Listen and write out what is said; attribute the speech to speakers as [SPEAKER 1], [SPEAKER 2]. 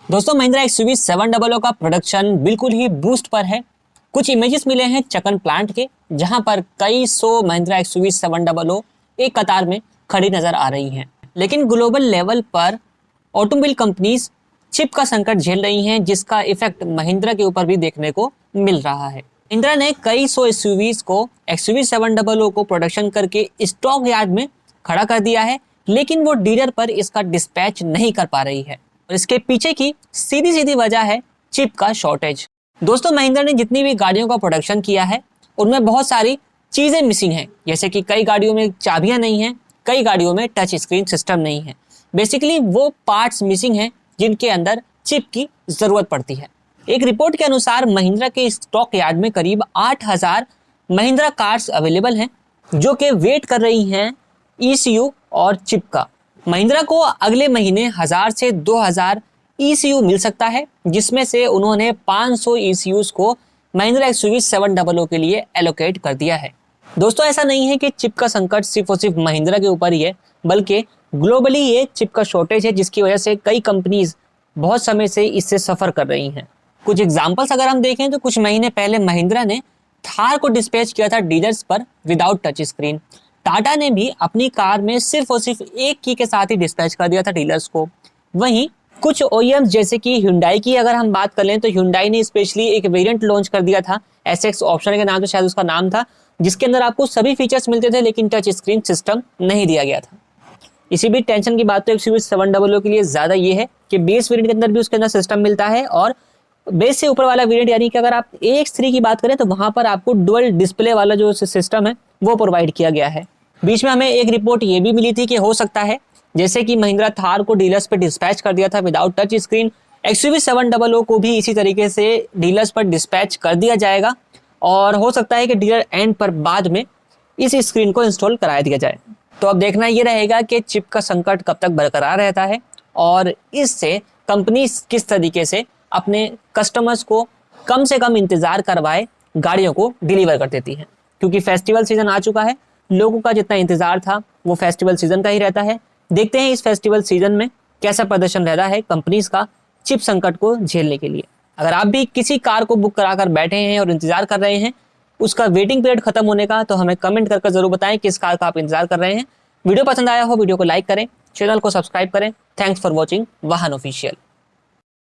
[SPEAKER 1] दोस्तों महिंद्रा एक्सयूवी 700 का प्रोडक्शन बिल्कुल ही बूस्ट पर है। कुछ इमेजेस मिले हैं चकन प्लांट के, जहां पर कई सौ महिंद्रा एक्सयूवी 700 एक कतार में खड़ी नजर आ रही हैं। लेकिन ग्लोबल लेवल पर ऑटोमोबाइल कंपनीज चिप का संकट झेल रही हैं, जिसका इफेक्ट महिंद्रा के ऊपर भी देखने को मिल रहा है। महिंद्रा ने कई सौ एक्सयूवीज को एक्सयूवी 700 को प्रोडक्शन करके स्टॉक यार्ड में खड़ा कर दिया है, लेकिन वो डीलर पर इसका डिस्पैच नहीं कर पा रही है। और इसके पीछे की सीधी सीधी वजह है चिप का शॉर्टेज। दोस्तों महिंद्रा ने जितनी भी गाड़ियों का प्रोडक्शन किया है उनमें बहुत सारी चीजें मिसिंग हैं, जैसे कि कई गाड़ियों में चाबियां नहीं हैं, कई गाड़ियों में टच स्क्रीन सिस्टम नहीं है। बेसिकली वो पार्ट्स मिसिंग हैं जिनके अंदर चिप की जरूरत पड़ती है। एक रिपोर्ट के अनुसार महिंद्रा के स्टॉक यार्ड में करीब 8000 महिंद्रा कार्स अवेलेबल हैं, जो कि वेट कर रही हैं ECU और चिप का। महिंद्रा को अगले महीने 1000 से 2000 ECU मिल सकता है, जिसमें से उन्होंने 500 ECUs को महिंद्रा एक्सयूवी 700 के लिए एलोकेट कर दिया है। दोस्तों ऐसा नहीं है कि चिप का संकट सिर्फ और सिर्फ महिंद्रा के ऊपर ही है, बल्कि ग्लोबली ये चिप का शॉर्टेज है, जिसकी वजह से कई कंपनीज बहुत समय से इससे सफर कर रही हैं। कुछ एग्जांपल्स अगर हम देखें तो कुछ महीने पहले महिंद्रा ने थार को डिस्पैच किया था डीलर्स पर विदाउट टच स्क्रीन। टाटा ने भी अपनी कार में सिर्फ और सिर्फ एक की के साथ ही डिस्पैच कर दिया था डीलर्स को। वहीं कुछ OEMs जैसे कि Hyundai की अगर हम बात कर लें तो Hyundai ने स्पेशली एक वेरिएंट लॉन्च कर दिया था, SX ऑप्शन के नाम से शायद उसका नाम था, जिसके अंदर आपको सभी फीचर्स मिलते थे लेकिन टच स्क्रीन सिस्टम नहीं दिया गया था। इसी भी टेंशन की बात तो एक्सयूवी 700 के लिए ज्यादा ये है कि बेस वेरिएंट के अंदर भी उसके अंदर सिस्टम मिलता है, और बेस से ऊपर वाला वेरिएंट यानी कि अगर आप AX3 की बात करें तो वहां पर आपको डुअल डिस्प्ले वाला जो सिस्टम है वो प्रोवाइड किया गया है। बीच में हमें एक रिपोर्ट ये भी मिली थी कि हो सकता है जैसे कि महिंद्रा थार को डीलर्स पे डिस्पैच कर दिया था विदाउट टच स्क्रीन, एक्सयूवी 700 को भी इसी तरीके से डीलर्स पर डिस्पैच कर दिया जाएगा, और हो सकता है कि डीलर एंड पर बाद में इस स्क्रीन को इंस्टॉल करा दिया जाए। तो अब देखना ये रहेगा कि चिप का संकट कब तक बरकरार रहता है और इससे कंपनी किस तरीके से अपने कस्टमर्स को कम से कम इंतजार करवाए गाड़ियों को डिलीवर कर देती है। क्योंकि फेस्टिवल सीजन आ चुका है, लोगों का जितना इंतजार था वो फेस्टिवल सीजन का ही रहता है। देखते हैं इस फेस्टिवल सीजन में कैसा प्रदर्शन रहता है कंपनीज का चिप संकट को झेलने के लिए। अगर आप भी किसी कार को बुक कराकर बैठे हैं और इंतजार कर रहे हैं उसका वेटिंग पीरियड खत्म होने का, तो हमें कमेंट करके जरूर बताएं किस कार का आप इंतजार कर रहे हैं। वीडियो पसंद आया हो वीडियो को लाइक करें, चैनल को सब्सक्राइब करें। थैंक्स फॉर वॉचिंग वाहन ऑफिशियल।